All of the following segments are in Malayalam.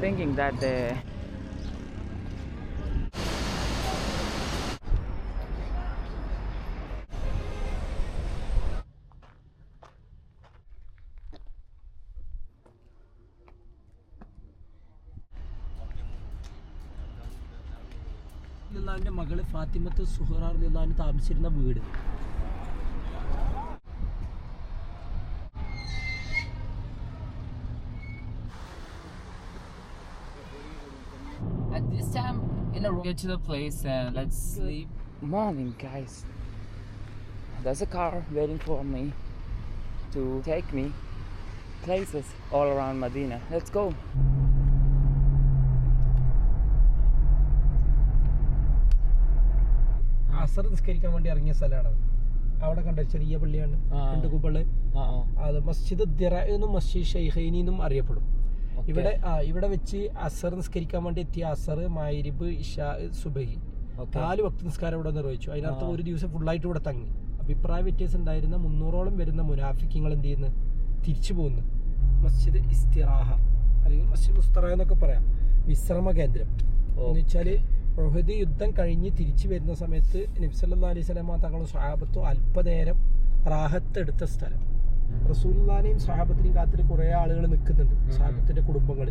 thinking that the മകള് ഫാത്തിമത്ത് സുഹറ റളിയല്ലാഹു താമസിച്ചിരുന്ന വീട്. at this time in a get to the place and let's sleep. Morning guys, there's a car waiting for me to take me places all around Medina. Let's go. അസർ നിസ്കരിക്കാൻ വേണ്ടി ഇറങ്ങിയ സ്ഥലമാണ്. അവിടെ കണ്ട ചെറിയ പള്ളിയാണ്, രണ്ട് കുബള്. അത് മസ്ജിദ് ദിറ എന്നും മസ്ജിദ് ഷൈഖൈനി എന്നും അറിയപ്പെടും. ഇവിടെ വെച്ച് അസർ നിസ്കരിക്കാൻ വേണ്ടി എത്തിയ അസർ, മഗ്രിബ്, ഇശാ, സുബഹി 4 വക്ത് നിസ്കാരം ഇവിടെ നിർവഹിച്ചു. അതിനർത്ഥം ഒരു ദിവസം ഫുള്ളായിട്ട് ഇവിടെ തങ്ങി. അഭിപ്രായ വ്യത്യാസം ഉണ്ടായിരുന്ന 300ഓളം വരുന്ന മുനാഫിക്കങ്ങൾ എന്ത് ചെയ്യുന്നു, തിരിച്ചു പോകുന്നു. മസ്ജിദ് ഇസ്തിറാഹ അല്ലെങ്കിൽ മസ്ജിദ് മുസ്തറ എന്നൊക്കെ പറയാം, വിശ്രമ കേന്ദ്രം എന്ന് വെച്ചാല് ഉഹദ് യുദ്ധം കഴിഞ്ഞ് തിരിച്ചു വരുന്ന സമയത്ത് നബി സല്ലല്ലാഹു അലൈഹി വസല്ലം തങ്ങളും സ്വഹാബത്തും അല്പനേരം റാഹത്ത് എടുത്ത സ്ഥലം. റസൂലുള്ളാഹിനെയും സ്വഹാബത്തിനെയും കാത്തിട്ട് കുറേ ആളുകൾ നിൽക്കുന്നുണ്ട്, സ്വഹാബത്തിന്റെ കുടുംബങ്ങൾ.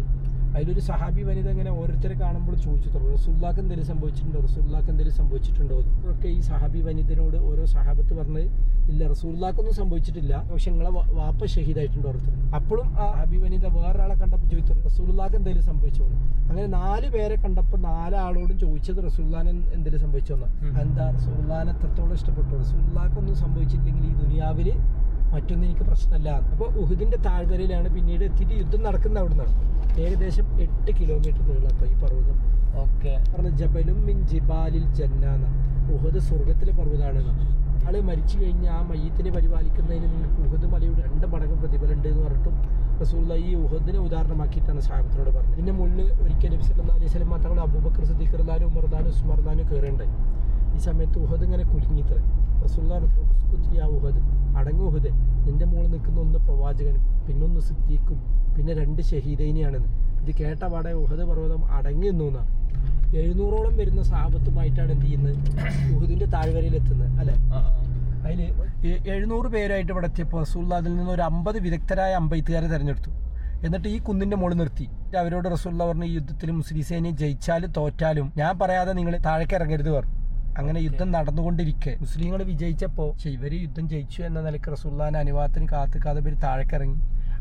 അതിലൊരു സഹാബി വനിത ഇങ്ങനെ ഓരോരുത്തരെ കാണുമ്പോൾ ചോദിച്ചു, റസൂലുള്ളാഹിക്ക് എന്തെങ്കിലും സംഭവിച്ചിട്ടുണ്ടോ, റസൂലുള്ളാഹിക്ക് എന്തെങ്കിലും സംഭവിച്ചിട്ടുണ്ടോ. അപ്പോഴൊക്കെ ഈ സഹാബി വനിതനോട് ഓരോ സഹാബത്ത് പറഞ്ഞ്, ഇല്ല റസൂലുള്ളാഹിക്കൊന്നും സംഭവിച്ചിട്ടില്ല, പക്ഷെ നിങ്ങളെ വാപ്പ ഷഹീദായിട്ടുണ്ട് ഓർത്തത്. അപ്പോഴും ആ സഹാബി വനിത വേറൊരാളെ കണ്ടപ്പോൾ ചോദിച്ചു, റസൂലുള്ളാഹിക്ക് എന്തെങ്കിലും സംഭവിച്ചോ. അങ്ങനെ 4 പേരെ കണ്ടപ്പോൾ 4 ആളോടും ചോദിച്ചത് റസൂലുള്ളാഹിന് എന്തെങ്കിലും സംഭവിച്ചോന്നാ. എന്താ റസൂലുള്ളാഹിനെ എത്രത്തോളം ഇഷ്ടപ്പെട്ടു, റസൂലുള്ളാഹിക്കൊന്നും സംഭവിച്ചിട്ടില്ലെങ്കിൽ ഈ ദുനിയാവില് മറ്റൊന്നും എനിക്ക് പ്രശ്നമല്ല. അപ്പോൾ ഉഹുദിന്റെ താഴ്വരയിലാണ് പിന്നീട് എത്തിയിട്ട് യുദ്ധം നടക്കുന്ന. അവിടെ നിന്നാണ് ഏകദേശം 8 കിലോമീറ്റർ നീളട്ടോ ഈ പർവ്വതം. പറഞ്ഞ ജബലും മിൻ ജിബാലിൽ ജന്നാന്ന, ഉഹദ് സ്വർഗത്തിലെ പർവ്വതമാണ്. ആള് മരിച്ചു കഴിഞ്ഞ് ആ മയ്യത്തിനെ പരിപാലിക്കുന്നതിന് നിങ്ങൾക്ക് ഉഹദ് മലയുടെ 2 മടങ്ങ് പ്രതിഫലം ഉണ്ട് എന്ന് പറഞ്ഞിട്ടും റസൂലുള്ളാഹി ഈ ഉഹദിനെ ഉദാഹരണമാക്കിയിട്ടാണ് സഹാബത്തിനോട് പറഞ്ഞത്. ഇതിന്റെ മുകളിൽ ഒരിക്കൽ നബി സല്ലല്ലാഹു അലൈഹി വസല്ലം തങ്ങൾ അബൂബക്കർ സിദ്ദീഖ് റളിയല്ലാഹു അൻഹു, ഉമർ റളിയല്ലാഹു അൻഹു, ഉസ്മാൻ റളിയല്ലാഹു അൻഹു കയറേണ്ടായി. ഈ സമയത്ത് ഉഹദ് ഇങ്ങനെ കുലുങ്ങിത്ര. റസൂലുള്ളാഹി ഉഹദ് അടങ്ങ് ഉഹദ്, നിന്റെ മുകളിൽ നിൽക്കുന്ന 1 പ്രവാചകനും പിന്നെ 1 സിദ്ദീഖും പിന്നെ 2 ഷഹീദൈനിയാണെന്ന്. ഇത് കേട്ട പാടെ ഉഹദ് പർവ്വതം അടങ്ങി നിന്നാണ്. 700ഓളം വരുന്ന സഹാബത്തുമായിട്ടാണ് എന്ത് ചെയ്യുന്നത്, ഉഹദിന്റെ താഴ്വരയിൽ എത്തുന്നത് അല്ലെ. അതിൽ 700 പേരായിട്ട് ഇവിടെ എത്തിയപ്പോൾ റസൂലുള്ളാഹി അതിൽ നിന്ന് ഒരു 50 വിദഗ്ധരായ അമ്പെയ്ത്തുകാരെ തിരഞ്ഞെടുത്തു. എന്നിട്ട് ഈ കുന്നിന്റെ മുകളിൽ നിർത്തി അവരോട് റസൂലുള്ളാഹി പറഞ്ഞു, ഈ യുദ്ധത്തിൽ മുസ്ലിം സൈന്യം ജയിച്ചാലും തോറ്റാലും ഞാൻ പറയാതെ നിങ്ങൾ താഴേക്ക് ഇറങ്ങരുത് പറഞ്ഞു. അങ്ങനെ യുദ്ധം നടന്നുകൊണ്ടിരിക്കെ മുസ്ലിങ്ങൾ വിജയിച്ചപ്പോൾ ഇവര് യുദ്ധം ജയിച്ചു എന്ന നിലയ്ക്ക് റസൂലുള്ളാഹിന്റെ അനുവാദത്തിന് കാത്തുക്കാതെ ഇവർ താഴേക്ക് ഇറങ്ങി.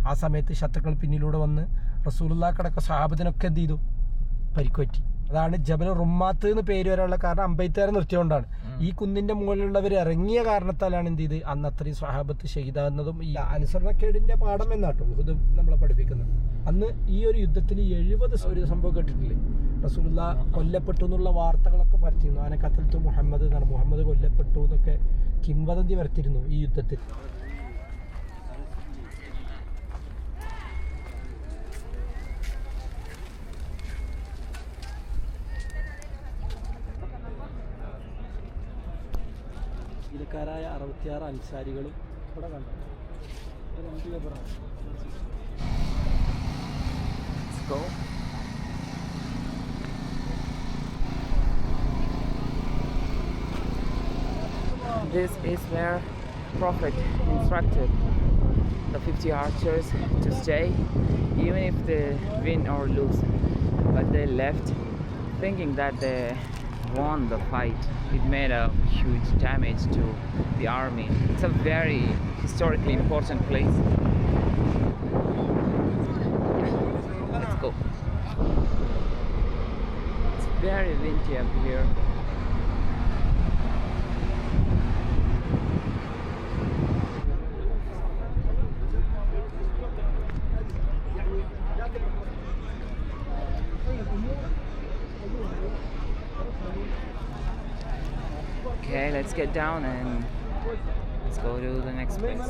ആ സമയത്ത് ശത്രുക്കൾ പിന്നിലൂടെ വന്ന് റസൂലുള്ളാഹിക്കടക്കം സഹാബത്തിനൊക്കെ എന്ത് ചെയ്തു, പരിക്കുപറ്റി. അതാണ് ജബൽ റുമ്മാത്ത് എന്ന് പേര് വരാനുള്ള കാരണം അമ്പെയ്ത്തുകാരെ നിർത്തിയോണ്ടാണ്. ഈ കുന്നിന്റെ മുകളിലുള്ളവർ ഇറങ്ങിയ കാരണത്താലാണ് എന്ത് ചെയ്ത് അന്ന് അത്രയും സ്വഹാബത്ത് ഷഹീദാകുന്നതും. ഈ അനുസരണക്കേടിന്റെ പാഠം എന്നാട്ടോ ഉഹദ് നമ്മളെ പഠിപ്പിക്കുന്നത്. അന്ന് ഈ ഒരു യുദ്ധത്തിൽ 70 ഒരു സംഭവം കേട്ടിട്ടില്ലേ, റസൂലുള്ളാഹി കൊല്ലപ്പെട്ടു എന്നുള്ള വാർത്തകളൊക്കെ പരത്തിയിരുന്നു. ആനെ ഖത്തൽത്തു മുഹമ്മദ് എന്നാണ്, മുഹമ്മദ് കൊല്ലപ്പെട്ടു എന്നൊക്കെ കിംവദന്തി പരത്തിയിരുന്നു ഈ യുദ്ധത്തിൽ. ായ 66 അൻസാരികളും ഇവിടെ കണ്ടു. This is where Prophet instructed the 50 archers to stay even if they win or lose, but they left thinking that they won the fight. It made a huge damage to the army. It's a very historically important place. Let's go. It's very windy up here. Okay, let's get down and let's go to the next place.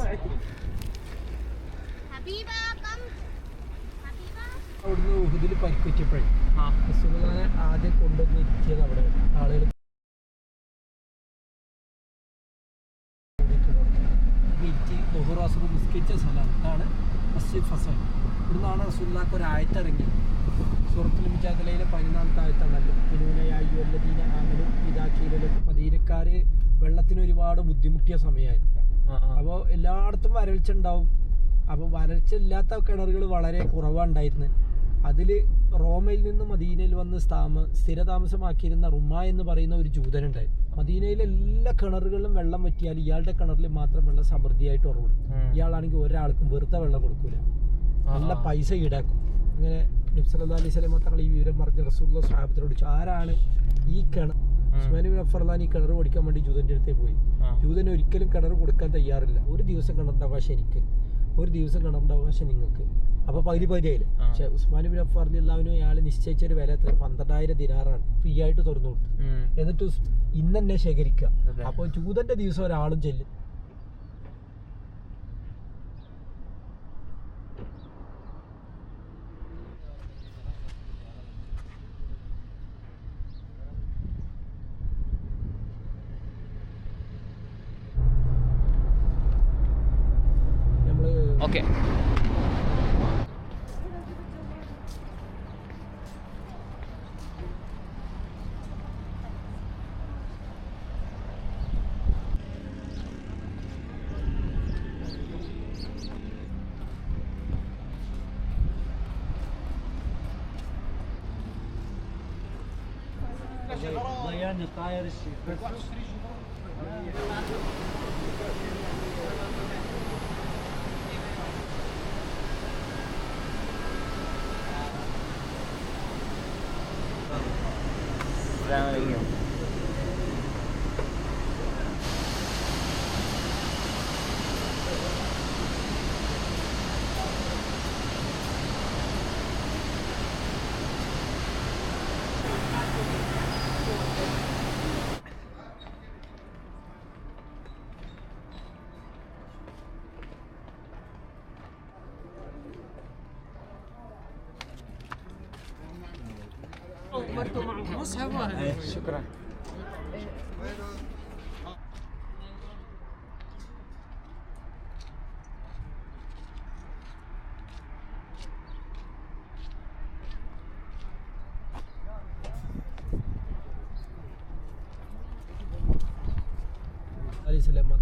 Habiba, come. Habiba. അവിടുന്ന് ഉഹദിൽ പരിക്കുപറ്റിയപ്പോഴേ റസൂലുള്ളാഹിനെ ആദ്യം കൊണ്ടുവന്ന് ഇരുത്തിയത് അവിടെ ആളുകൾ നിസ്കരിച്ച സ്ഥലമാണ്. ഇതാണ് മസ്ജിദ് ഫസൽ. ഇവിടുന്നാണ് റസൂലുള്ളാഹിക്ക് ഒരു ആയത്ത് ഇറങ്ങി, സൂറത്തുൽ മുജാദലയിലെ 14ാമത്തെ ആയത്താണല്ലോ. പിന്നൂനയായുവല്ലദീന ആമനു ഇദാഖീലലക്കും. മദീനക്കാർ വെള്ളത്തിന് ഒരുപാട് ബുദ്ധിമുട്ടിയ സമയമായിരുന്നു. അപ്പോൾ എല്ലായിടത്തും വരൾച്ച ഉണ്ടാവും. അപ്പോൾ വരൾച്ച ഇല്ലാത്ത കിണറുകൾ വളരെ കുറവാണ്ടായിരുന്നു. അതിൽ റോമയിൽ നിന്ന് മദീനയിൽ വന്ന് സ്ഥിരതാമസമാക്കിയിരുന്ന റുമ എന്ന് പറയുന്ന ഒരു ജൂതനുണ്ടായിരുന്നു. മദീനയിലെ എല്ലാ കിണറുകളിലും വെള്ളം വറ്റിയാൽ ഇയാളുടെ കിണറിൽ മാത്രം വെള്ളം സമൃദ്ധിയായിട്ട് ഉറവിടും. ഇയാളാണെങ്കിൽ ഒരാൾക്കും വെറുതെ വെള്ളം കൊടുക്കൂല, നല്ല പൈസ ഈടാക്കും. ഇങ്ങനെ നബി സല്ലല്ലാഹു അലൈഹി വസല്ലം തങ്ങൾ ഈ വിവരം പറഞ്ഞ റസൂലുള്ളാഹി സ്വഹാബത്തിനോട് ചോദിച്ചു, ആരാണ് ഈ കിണർ? ഉസ്മാൻ ബിൻ അഫ്ഫാൻ ഈ കിണർ ഓടിക്കാൻ വേണ്ടി ജൂതന്റെ അടുത്തേക്ക് പോയി. ജൂതന് ഒരിക്കലും കിണർ കൊടുക്കാൻ തയ്യാറില്ല. ഒരു ദിവസം കിണറിന്റെ അവകാശം എനിക്ക്, ഒരു ദിവസം കിണറിന്റെ അവകാശം നിങ്ങൾക്ക്. അപ്പൊ പകുതി പകുതിയായില്ലേ. പക്ഷെ ഉസ്മാൻ ബിൻ അഫ്ഫാൻ റളിയല്ലാഹു അയാൾ നിശ്ചയിച്ച ഒരു വില എത്ര? 12,000 ദിനാറാണ്. ഫ്രീ ആയിട്ട് തുറന്നു കൊടുത്തു. എന്നിട്ട് ഇന്ന് തന്നെ ശേഖരിക്കുക. അപ്പോൾ ജൂതന്റെ ദിവസം ഒരാളും ചെല്ലും. Okay. ضيعني طاير الشيء. Assalamualaikum. شكرا.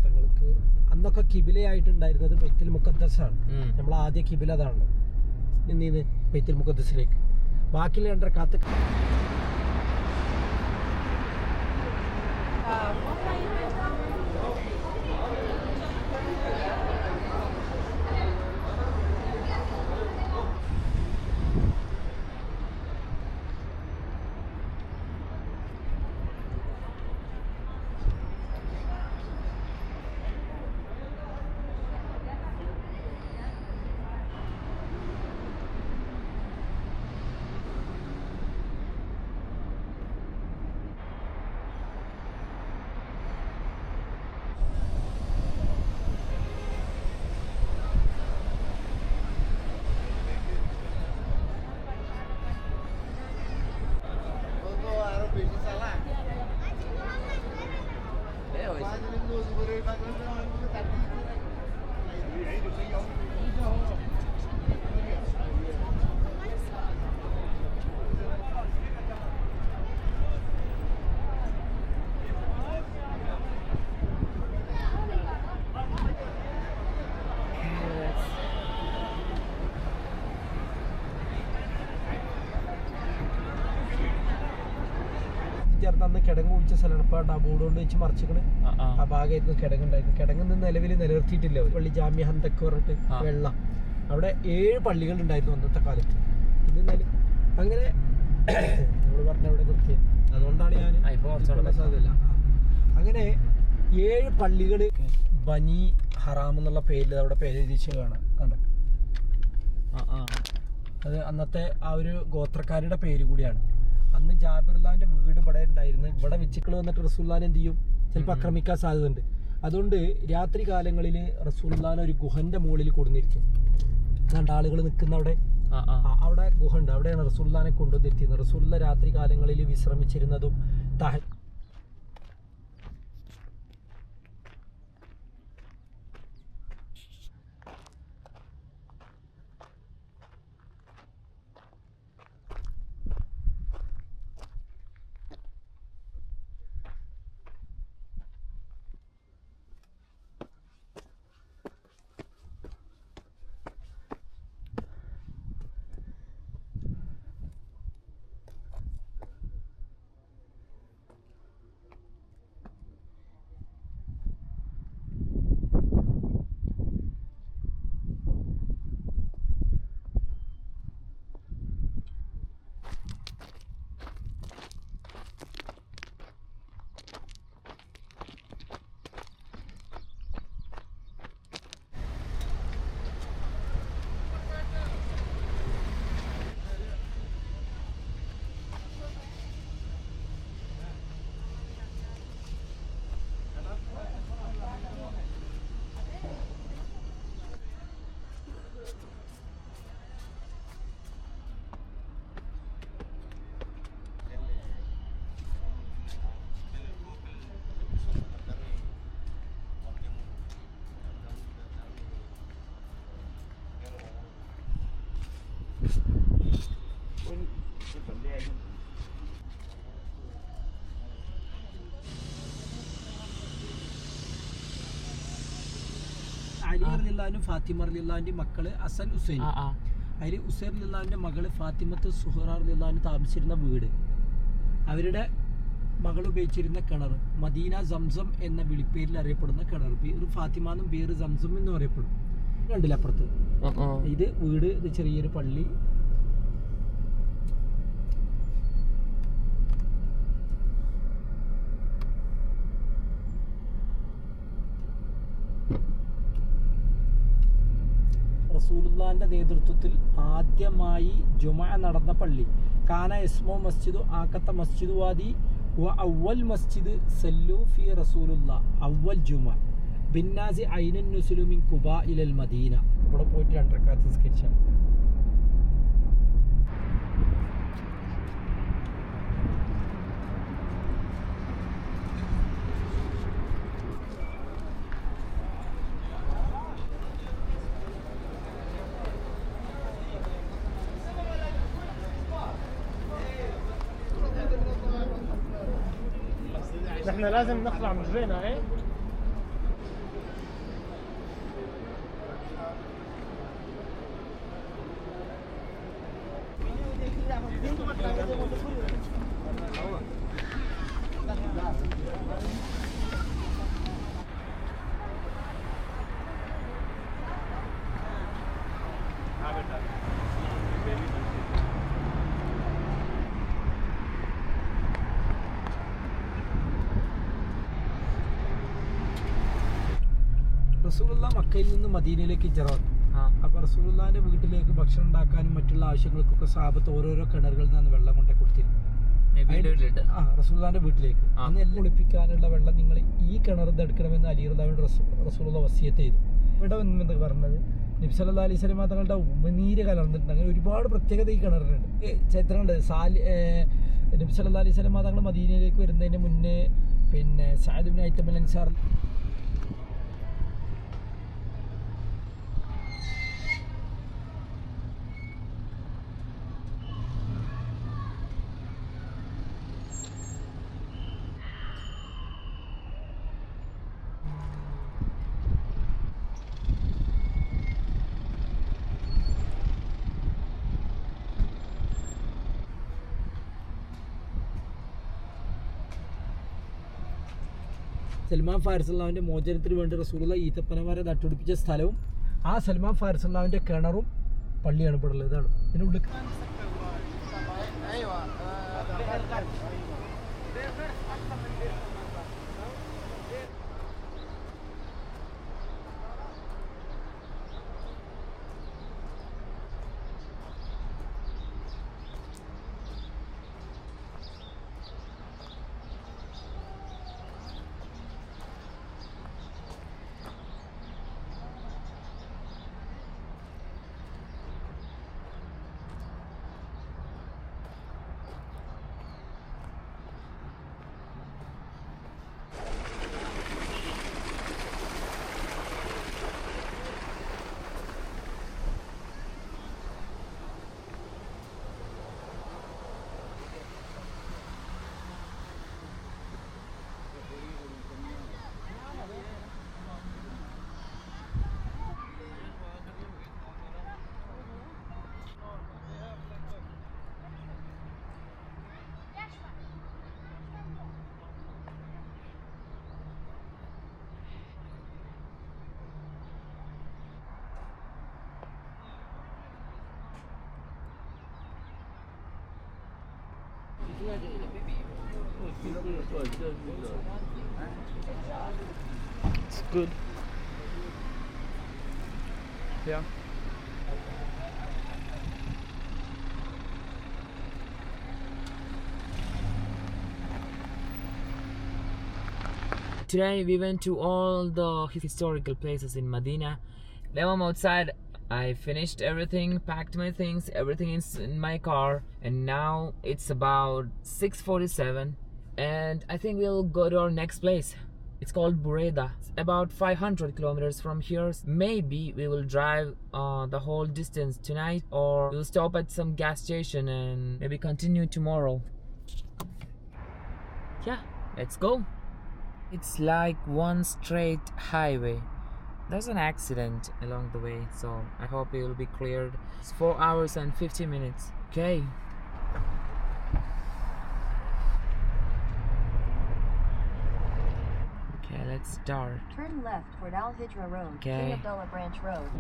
തങ്ങൾക്ക് അന്നൊക്കെ കിബിലയായിട്ടുണ്ടായിരുന്നത് ബൈത്തുൽ മുഖദ്ദസാണ്. നമ്മൾ ആദ്യ കിബില അതാണല്ലോ. ഇന്ന് ബൈത്തുൽ മുഖദ്ദസിലേക്ക് ബാക്കിയുള്ള 2 റക്അത്ത് ചേർന്ന് അന്ന് കിടങ്ങ് കുടിച്ച സ്ഥലമാണ്. ഇപ്പോൾ ആ ബോർഡ് കൊണ്ട് വെച്ച് മറിച്ചിക്കണ്. ആ ഭാഗമായിരുന്നു കിടങ്ങുണ്ടായിരുന്നു. കിടങ്ങ് നിലവിൽ നിലനിർത്തിയിട്ടില്ല. പള്ളി ജാമ്യ ഹന്തക്ക് പറഞ്ഞിട്ട് വെള്ളം അവിടെ 7 പള്ളികൾ ഉണ്ടായിരുന്നു അന്നത്തെ കാലത്ത്. ഇത് അങ്ങനെ നമ്മൾ പറഞ്ഞ അവിടെ നിർത്തി. അതുകൊണ്ടാണ് ഞാൻ സാധ്യതയില്ല. അങ്ങനെ 7 പള്ളികൾ ബനി ഹറാം എന്നുള്ള പേരിൽ അവിടെ പേരെഴുതിച്ച് കാണാം. കണ്ടോ? അത് അന്നത്തെ ആ ഒരു ഗോത്രക്കാരുടെ പേര് കൂടിയാണ്. അന്ന് ജാബിറുല്ലാന്റെ വീട് ഇവിടെ ഉണ്ടായിരുന്നു. ഇവിടെ വെച്ചിക്കള് വന്നിട്ട് റസൂലുള്ളാഹിനെ എന്ത് ചെയ്യും? ചിലപ്പോൾ ആക്രമിക്കാൻ സാധ്യതയുണ്ട്. അതുകൊണ്ട് രാത്രി കാലങ്ങളിൽ റസൂലുള്ളാഹിനെ ഒരു ഗുഹന്റെ മുകളിൽ കൊടുന്നിരിക്കും. അതുകൊണ്ട് ആളുകൾ നിൽക്കുന്ന അവിടെ ഗുഹ ഉണ്ട്. അവിടെയാണ് റസൂലുള്ളാഹിനെ കൊണ്ടുവന്നിരുത്തിയത്. റസൂലുള്ളാഹി രാത്രി കാലങ്ങളിൽ വിശ്രമിച്ചിരുന്നതും അലി റളിയല്ലാഹു ഫാത്തിമ റളിയല്ലാഹുവിന്റെ മക്കള് ഹസൻ ഹുസൈൻ. അതിൽ ഹുസൈൻ റളിയല്ലാഹുവിന്റെ മകള് ഫാത്തിമത്ത് സുഹറ റളിയല്ലാഹു താമസിച്ചിരുന്ന വീട്, അവരുടെ മകൾ ഉപയോഗിച്ചിരുന്ന കിണർ, മദീന സംസം എന്ന വിളിപ്പേരിൽ അറിയപ്പെടുന്ന കിണർ, ബീർ ഫാത്തിമ എന്നും ബീർ സംസം എന്നും അറിയപ്പെടും. കണ്ടില്ല അപ്പുറത്ത് ഇത് വീട്, ഇത് ചെറിയൊരു പള്ളി. റസൂലുള്ളാഹിന്റെ നേതൃത്വത്തിൽ ആദ്യമായി ജുമഅ നടന്ന പള്ളി. കാന ഇസ്മു മസ്ജിദു ആക്കത്ത മസ്ജിദു വാദി വ അവൽ മസ്ജിദ് സല്ലു ഫി റസൂലുള്ളാഹ് അവൽ ജുമഅ ബിന്നാസി ഐനൻ നുസുലു മിൻ കുബാ ഇലൽ മദീന. ഇവിടെ പോയിട്ട് 2 റക്അത്ത് നിസ്കരിച്ച. احنا لازم نخلع مجرينا ايه റസൂലുള്ള മക്കയിൽ നിന്ന് മദീനയിലേക്ക് ഹിജ്റ വന്നു. അപ്പൊ റസൂലുള്ളാഹിന്റെ വീട്ടിലേക്ക് ഭക്ഷണം ഉണ്ടാക്കാനും മറ്റുള്ള ആവശ്യങ്ങൾക്കൊക്കെ സഹാബത്ത് ഓരോരോ കിണറുകളിൽ നിന്നാണ് വെള്ളം കൊണ്ടേ കൊടുത്തിരുന്നു. റസൂലുള്ളാഹിന്റെ വീട്ടിലേക്ക് അന്ന് എല്ലാം കുളിപ്പിക്കാനുള്ള വെള്ളം നിങ്ങൾ ഈ കിണറിൽ നിന്ന് എടുക്കണമെന്ന് അലി റളിയല്ലാഹു റസൂലുള്ള വസിയത്ത് ചെയ്തു. ഇവിടെ വന്നത് പറഞ്ഞത് നബി സല്ലല്ലാഹു അലൈഹി വസല്ലം തങ്ങളുടെ ഉമിനീര് കലർന്നിട്ടുണ്ട്. അങ്ങനെ ഒരുപാട് പ്രത്യേകത ഈ കിണറിനുണ്ട്. ചരിത്രമുണ്ട്. നബി സല്ലല്ലാഹു അലൈഹി വസല്ലം തങ്ങൾ മദീനയിലേക്ക് വരുന്നതിന് മുന്നേ പിന്നെ സഅദ് ഇബ്നു ഹൈതം അൽ അൻസാരി സൽമാൻ ഫാരിസുള്ളാവിൻ്റെ മോചനത്തിന് വേണ്ടി റസൂലുള്ള ഈത്തപ്പനമാരെ നട്ടുപിടിപ്പിച്ച സ്ഥലവും ആ സൽമാൻ ഫാരിസുള്ളാവിൻ്റെ കിണറും പള്ളിയാണ് ഇവിടെ ഉള്ളത്. ഇതാണ് ഇതിനുള്ളിൽ. It's good. Yeah. Today we went to all the historical places in Medina. Now I'm outside. I finished everything, packed my things, everything is in my car, and now it's about 6:47 and I think we'll go to our next place. It's called Buraydah. It's about 500 kilometers from here. Maybe we will drive the whole distance tonight, or we'll stop at some gas station and maybe continue tomorrow. Yeah, let's go. It's like one straight highway. there's an accident along the way, so I hope it will be cleared. It's 4 hours and 50 minutes. Okay. Okay, let's start. Turn left toward Al Hijra Road, Okay. King Abdullah Branch Road.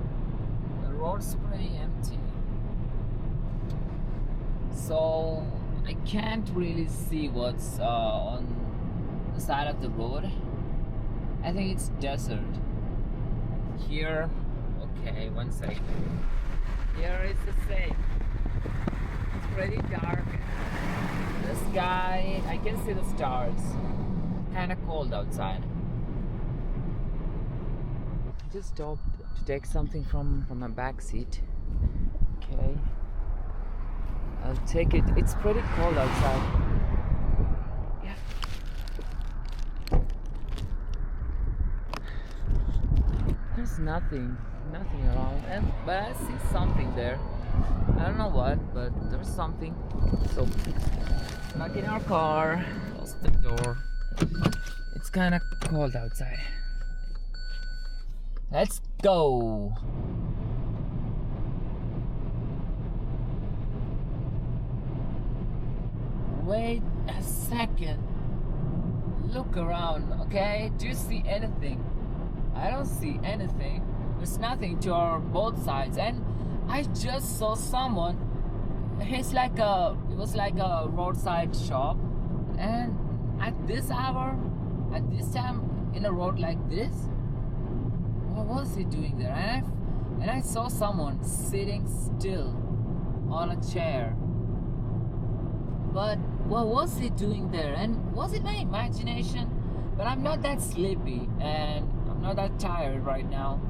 The road's pretty empty, so I can't really see what's on the side of the road. I think it's desert. Here, okay, one second. Here it's the same. It's pretty dark. The sky, I can see the stars. Kinda cold outside. I just stopped to take something from my back seat. Okay. I'll take it. It's pretty cold outside. Yeah. There's nothing around, but I see something there. I don't know what, but there's something. So, back in our car, close the door. It's kind of cold outside. Let's go. Wait a second. Look around, okay? Do you see anything? I don't see anything. There's nothing to our both sides, and I just saw someone. It was like a roadside shop, and at this hour, at this time, in a road like this, what was he doing there? And I saw someone sitting still on a chair. But what was he doing there? And was it my imagination? But I'm not that sleepy and I'm not that tired right now.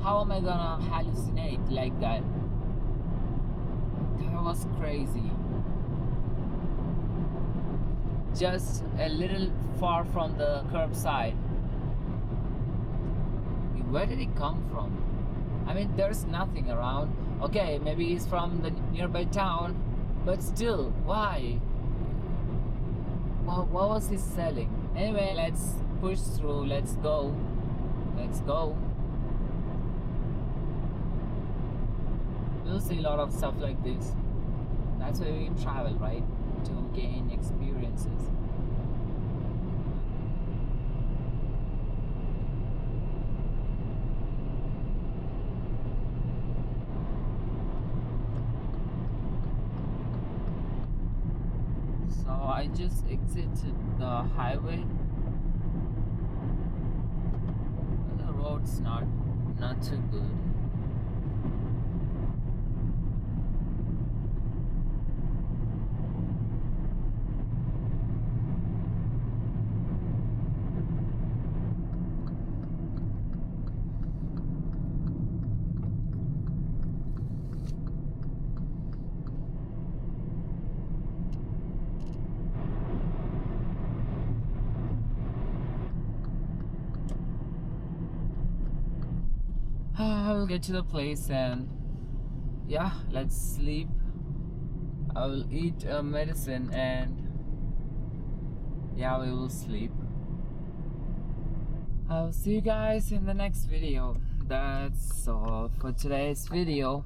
How am I gonna hallucinate like that? That was crazy. Just a little far from the curbside. Where did he come from? I mean, there's nothing around. Okay, maybe he's from the nearby town, but still, why? What was he selling? Anyway, let's push through. Let's go. Let's go. We'll see a lot of stuff like this. That's why we travel, right? To gain experiences. So I just exited the highway. The road's not too good. I will get to the place and yeah, let's sleep. I will eat medicine and yeah, we will sleep. I'll see you guys in the next video. That's all for today's video.